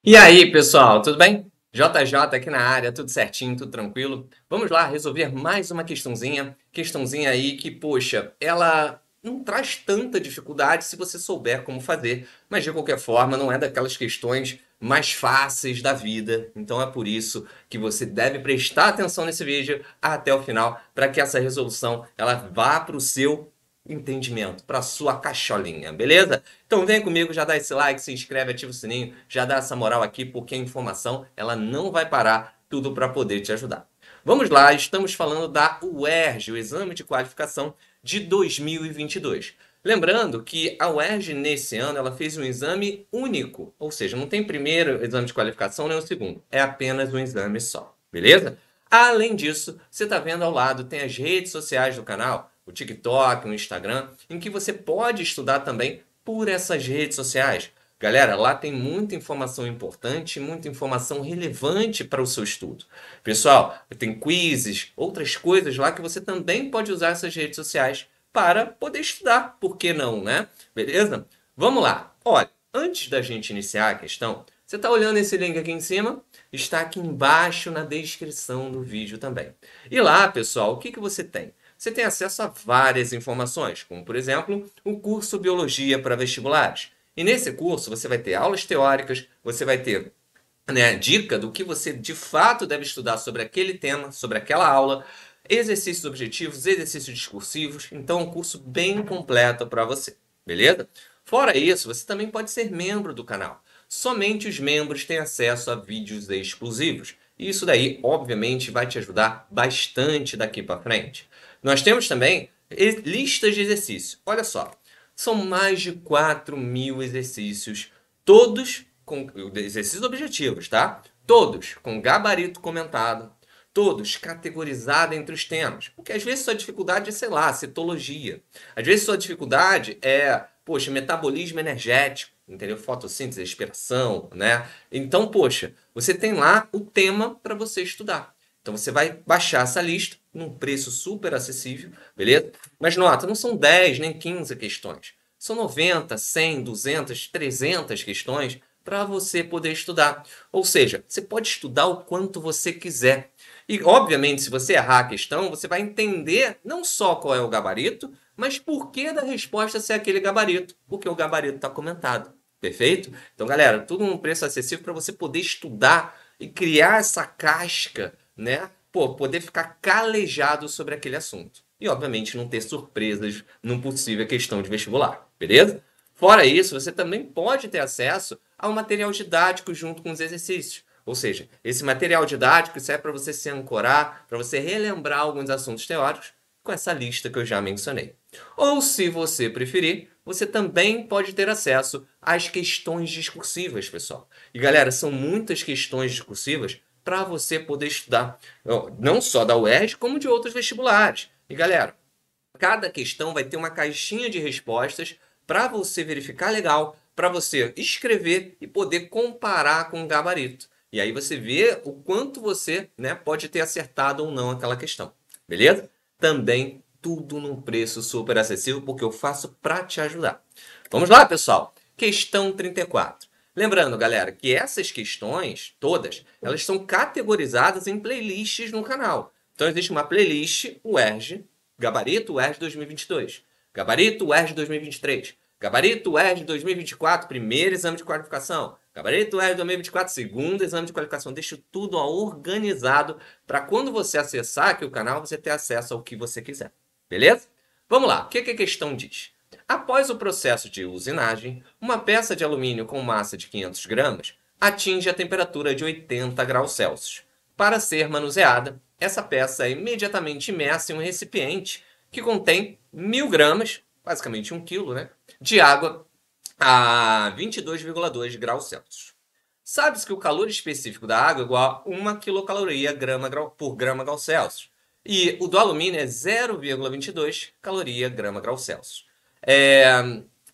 E aí, pessoal, tudo bem? JJ aqui na área, tudo certinho, tudo tranquilo. Vamos lá resolver mais uma questãozinha aí que, poxa, ela não traz tanta dificuldade se você souber como fazer, mas de qualquer forma não é daquelas questões mais fáceis da vida. Então é por isso que você deve prestar atenção nesse vídeo até o final, para que essa resolução ela vá para o seu entendimento, para a sua cacholinha, beleza? Então vem comigo, já dá esse like, se inscreve, ativa o sininho, já dá essa moral aqui, porque a informação ela não vai parar, tudo para poder te ajudar. Vamos lá, estamos falando da UERJ, o Exame de Qualificação de 2022. Lembrando que a UERJ, nesse ano, ela fez um exame único, ou seja, não tem primeiro exame de qualificação nem o segundo, é apenas um exame só, beleza? Além disso, você está vendo ao lado, tem as redes sociais do canal, o TikTok, o Instagram, em que você pode estudar também por essas redes sociais. Galera, lá tem muita informação importante, muita informação relevante para o seu estudo. Pessoal, tem quizzes, outras coisas lá que você também pode usar essas redes sociais para poder estudar. Por que não, né? Beleza? Vamos lá. Olha, antes da gente iniciar a questão, você está olhando esse link aqui em cima? Está aqui embaixo na descrição do vídeo também. E lá, pessoal, o que você tem? Você tem acesso a várias informações, como por exemplo, o curso Biologia para vestibulares. E nesse curso você vai ter aulas teóricas, você vai ter, né, dica do que você de fato deve estudar sobre aquele tema, sobre aquela aula, exercícios objetivos, exercícios discursivos. Então, é um curso bem completo para você, beleza? Fora isso, você também pode ser membro do canal. Somente os membros têm acesso a vídeos exclusivos. E isso daí, obviamente, vai te ajudar bastante daqui para frente. Nós temos também listas de exercícios. Olha só, são mais de 4.000 exercícios, todos com exercícios objetivos, tá? Todos com gabarito comentado, todos categorizados entre os temas. Porque às vezes sua dificuldade é, sei lá, citologia. Às vezes sua dificuldade é, poxa, metabolismo energético, entendeu? Fotossíntese, respiração, né? Então, poxa, você tem lá o tema para você estudar. Então você vai baixar essa lista num preço super acessível, beleza? Mas nota, não são 10 nem 15 questões. São 90, 100, 200, 300 questões para você poder estudar. Ou seja, você pode estudar o quanto você quiser. E, obviamente, se você errar a questão, você vai entender não só qual é o gabarito, mas por que da resposta ser aquele gabarito, porque o gabarito está comentado. Perfeito? Então, galera, tudo num preço acessível para você poder estudar e criar essa casca, né? Pô, poder ficar calejado sobre aquele assunto. E, obviamente, não ter surpresas numa possível questão de vestibular, beleza? Fora isso, você também pode ter acesso ao material didático junto com os exercícios. Ou seja, esse material didático serve para você se ancorar, para você relembrar alguns assuntos teóricos com essa lista que eu já mencionei. Ou, se você preferir, você também pode ter acesso às questões discursivas, pessoal. E, galera, são muitas questões discursivas para você poder estudar, não só da UERJ, como de outros vestibulares. E, galera, cada questão vai ter uma caixinha de respostas para você verificar legal, para você escrever e poder comparar com o gabarito. E aí você vê o quanto você, né, pode ter acertado ou não aquela questão. Beleza? Também tudo num preço super acessível, porque eu faço para te ajudar. Vamos lá, pessoal. Questão 34. Lembrando, galera, que essas questões todas, elas são categorizadas em playlists no canal. Então existe uma playlist UERJ, Gabarito UERJ 2022, Gabarito UERJ 2023, Gabarito UERJ 2024, primeiro exame de qualificação, Gabarito UERJ 2024, segundo exame de qualificação. Deixo tudo organizado para quando você acessar aqui o canal, você ter acesso ao que você quiser. Beleza? Vamos lá. O que a questão diz? Após o processo de usinagem, uma peça de alumínio com massa de 500 gramas atinge a temperatura de 80 graus Celsius. Para ser manuseada, essa peça é imediatamente imersa em um recipiente que contém 1.000 gramas, basicamente 1 quilo, né, de água a 22,2 graus Celsius. Sabe-se que o calor específico da água é igual a 1 quilocaloria por grama grau Celsius. E o do alumínio é 0,22 caloria grama grau Celsius.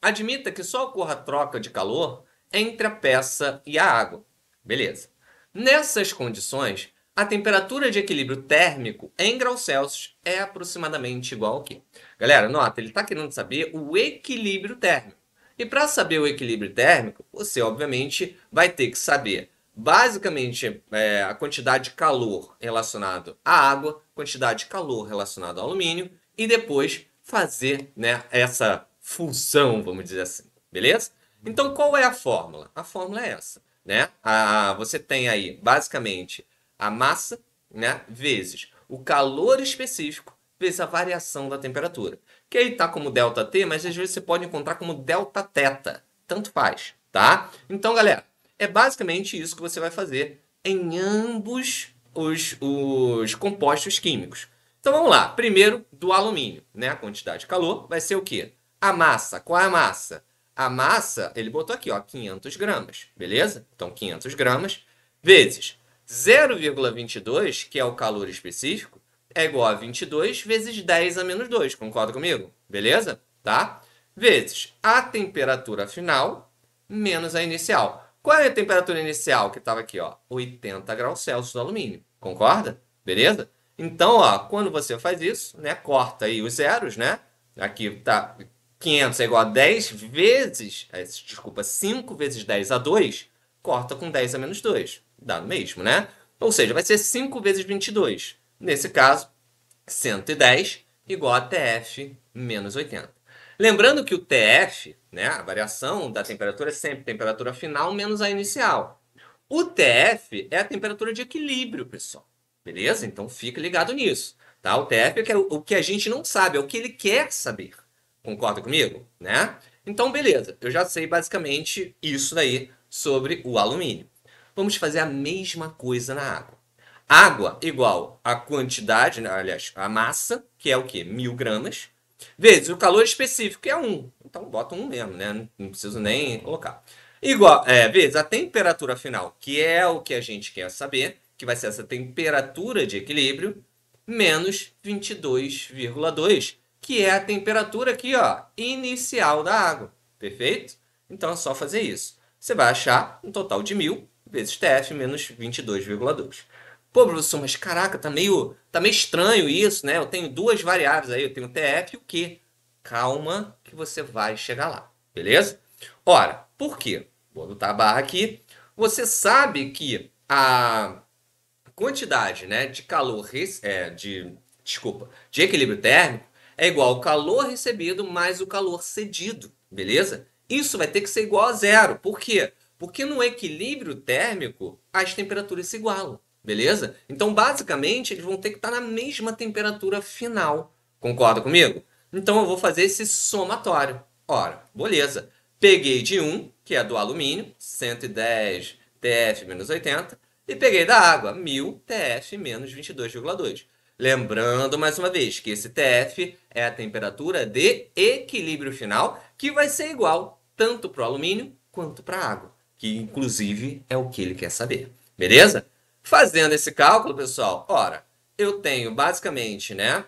Admita que só ocorra a troca de calor entre a peça e a água. Beleza. Nessas condições, a temperatura de equilíbrio térmico em graus Celsius é aproximadamente igual ao quê? Galera, nota, ele está querendo saber o equilíbrio térmico. E para saber o equilíbrio térmico, você obviamente vai ter que saber basicamente a quantidade de calor relacionado à água, quantidade de calor relacionado ao alumínio e depois fazer, né, essa função, vamos dizer assim, beleza? Então qual é a fórmula? A fórmula é essa, né? Você tem aí basicamente a massa, né, vezes o calor específico vezes a variação da temperatura. Que aí tá como ΔT, mas às vezes você pode encontrar como Δθ. Tanto faz, tá? Então, galera, é basicamente isso que você vai fazer em ambos os compostos químicos. Então vamos lá. Primeiro, do alumínio, né? A quantidade de calor vai ser o quê? A massa. Qual é a massa? A massa, ele botou aqui, ó, 500 gramas, beleza? Então, 500 gramas vezes 0,22, que é o calor específico, é igual a 22 vezes 10 a menos 2, concorda comigo? Beleza? Tá? Vezes a temperatura final menos a inicial. Qual é a temperatura inicial que estava aqui, ó? 80 graus Celsius do alumínio. Concorda? Beleza? Então, ó, quando você faz isso, né, corta aí os zeros, né? Aqui tá 500 é igual a 10 vezes, desculpa, 5 vezes 10 a 2, corta com 10 a menos 2. Dá no mesmo, né? Ou seja, vai ser 5 vezes 22. Nesse caso, 110 igual a TF menos 80. Lembrando que o TF, né, a variação da temperatura é sempre temperatura final menos a inicial. O TF é a temperatura de equilíbrio, pessoal. Beleza? Então fica ligado nisso. Tá? O TF é o que a gente não sabe, é o que ele quer saber. Concorda comigo? Né? Então, beleza. Eu já sei basicamente isso daí sobre o alumínio. Vamos fazer a mesma coisa na água. Água igual a quantidade, aliás, a massa, que é o quê? 1000 gramas, vezes o calor específico, que é 1. Então, bota 1 mesmo, né? Não preciso nem colocar. Igual, vezes a temperatura final, que é o que a gente quer saber, que vai ser essa temperatura de equilíbrio, menos 22,2, que é a temperatura aqui, ó, inicial da água. Perfeito? Então, é só fazer isso. Você vai achar um total de 1000 vezes TF menos 22,2. Pô, professor, mas caraca, tá meio estranho isso, né? Eu tenho duas variáveis aí, eu tenho o TF e o Q. Calma que você vai chegar lá, beleza? Ora, por quê? Vou botar a barra aqui. Você sabe que a quantidade, né, de calor, de equilíbrio térmico é igual ao calor recebido mais o calor cedido, beleza? Isso vai ter que ser igual a zero. Por quê? Porque no equilíbrio térmico as temperaturas se igualam, beleza? Então, basicamente, eles vão ter que estar na mesma temperatura final. Concorda comigo? Então, eu vou fazer esse somatório. Ora, beleza. Peguei de 1, que é do alumínio, 110 TF menos 80, e peguei da água, 1000 TF menos 22,2. Lembrando mais uma vez que esse TF é a temperatura de equilíbrio final, que vai ser igual tanto para o alumínio quanto para a água, que inclusive é o que ele quer saber. Beleza? Fazendo esse cálculo, pessoal, ora, eu tenho basicamente, né,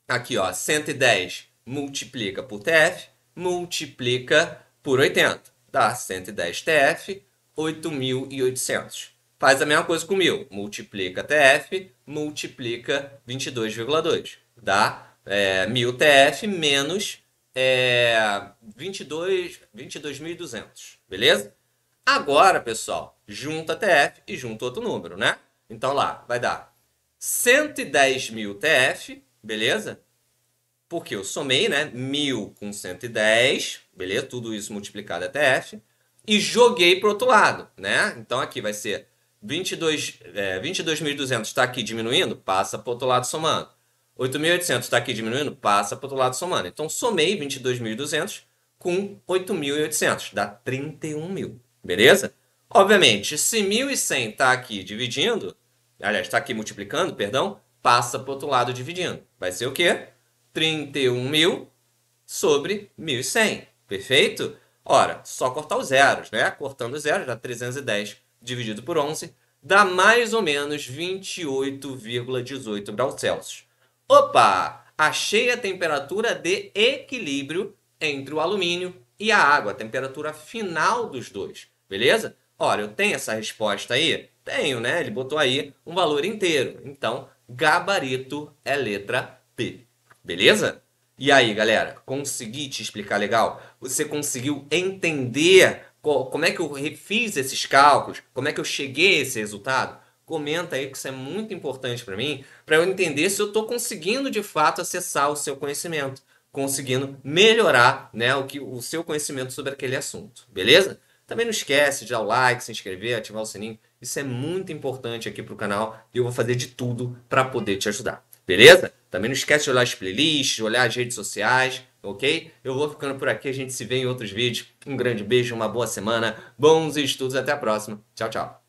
aqui ó, 110 multiplica por TF, multiplica por 80, dá 110 TF, 8.800. Faz a mesma coisa com 1000. Multiplica TF, multiplica 22,2. Dá 1000 TF menos 22.200. Beleza? Agora, pessoal, junta TF e junta outro número, né? Então lá, vai dar 110.000 TF, beleza? Porque eu somei, né? 1000 com 110, beleza? Tudo isso multiplicado é TF. E joguei para o outro lado, né? Então aqui vai ser 22.200 está aqui diminuindo, passa para o outro lado somando. 8.800 está aqui diminuindo, passa para o outro lado somando. Então somei 22.200 com 8.800, dá 31.000, beleza? Obviamente, se 1.100 está aqui dividindo, aliás, está aqui multiplicando, perdão, passa para o outro lado dividindo. Vai ser o quê? 31.000 sobre 1.100, perfeito? Ora, só cortar os zeros, né? Cortando os zeros, dá 310 dividido por 11, dá mais ou menos 28,18 graus Celsius. Opa! Achei a temperatura de equilíbrio entre o alumínio e a água, a temperatura final dos dois, beleza? Ora, eu tenho essa resposta aí? Tenho, né? Ele botou aí um valor inteiro. Então, gabarito é letra P, beleza? E aí, galera, consegui te explicar legal? Você conseguiu entender como é que eu fiz esses cálculos? Como é que eu cheguei a esse resultado? Comenta aí que isso é muito importante para eu entender se eu estou conseguindo de fato acessar o seu conhecimento, conseguindo melhorar, né, o seu conhecimento sobre aquele assunto, beleza? Também não esquece de dar o like, se inscrever, ativar o sininho. Isso é muito importante aqui para o canal e eu vou fazer de tudo para poder te ajudar, beleza? Também não esquece de olhar as playlists, de olhar as redes sociais, ok? Eu vou ficando por aqui, a gente se vê em outros vídeos. Um grande beijo, uma boa semana, bons estudos, até a próxima. Tchau, tchau.